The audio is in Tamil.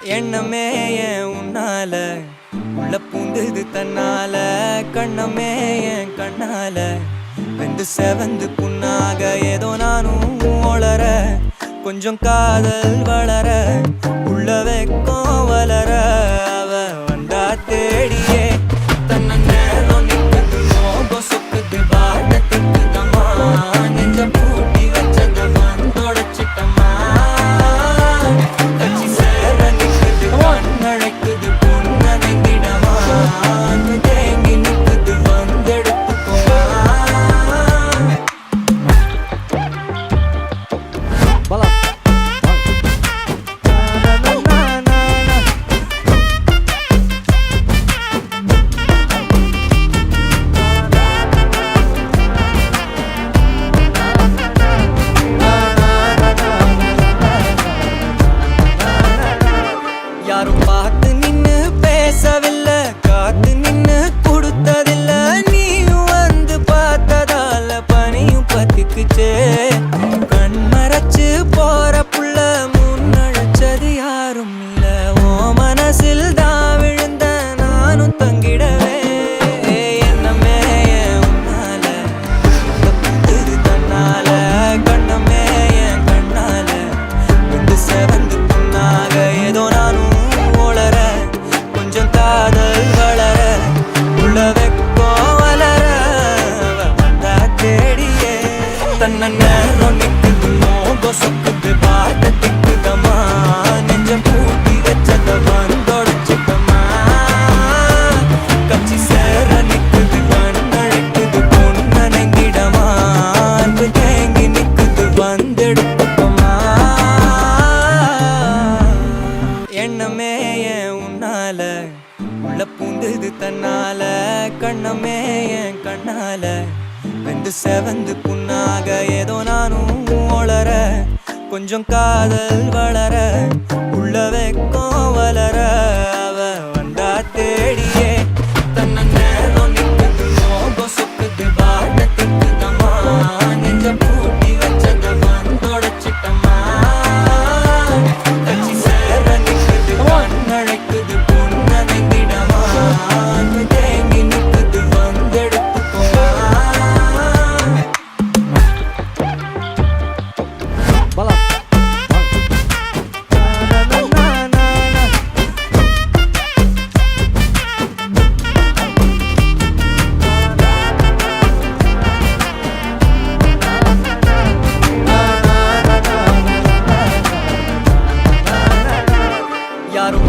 எண்ணமே ஏன் உன்னால உள்ள பூந்தது தன்னால கண்ணமே என் கண்ணால வெந்து செவந்து புண்ணாக ஏதோ நானும் ஒளர கொஞ்சம் காதல் வளர உள்ள வெக்கம் வளர அவ வந்தா தேடியே தன்ன நேரம் நிற்குது மோகம் சொக்குது வாட்டத்துக்கு தம்மா நெஞ்ச பூட்டி வச்சத வந்தொடச்சிட்டம்மா கட்சி சேர நிற்குது கண்ணழைக்குது பொன்னடைந்திடமா தேங்கி நிற்குது வந்தெடுத்துக்கோமா யாரும் பார்த்து நின்னு பேசவில்லை காத்து நின்னு கொடுத்ததில்ல நீயும் வந்து பார்த்ததால பனியும் பத்திக்குச்சே கண் மறைச்சு போற புள்ள முன்னழைச்சது யாரும் இல்ல ஓ மனசில் தான் விழுந்த நானும் தங்கிடவே என்னமே உன்னால தப்புது தன்னால கண்ணமே என் கண்ணால வந்து செவந்து புண்ணாக ஏதோ நானும் ஒளர கொஞ்சம் காதல் வளர உள்ள வெக்கம் வளர வந்தா தேடியே தன்ன நேரம் நிற்குது மோகம் சொக்குது பாட்டத்துக்கு தம்மா நெஞ்சம் பூட்டி வச்சத வந்தொடச்சிட்டமா கட்சி சேர நிற்குது கண்ணழைக்குது பொன்னடைந்திடமா அன்பு தேங்கி நிற்குது வந்தெடுத்துக்கோமா எண்ணமே ஏன் உன்னால உள்ள பூந்தது தன்னால கண்ணமே என் கண்ணால வெந்து செவந்து புண்ணாக ஏதோ நானும் ஒளர கொஞ்சம் காதல் வளர உள்ள வெக்கம் வளர அவ வந்தா தேடியே தன்ன நேரம் நிற்குது மோகம் சொக்குது வாட்டத்துக்கு தம்மா நெஞ்ச பூட்டி வச்சத வந்தொடச்சிட்டமா கட்சி சேர நிற்குது கண்ணழைக்குது பொன்னடைந்திடமா தேங்கி நிற்குது வந்தெடுத்துக்கோமா யாரும்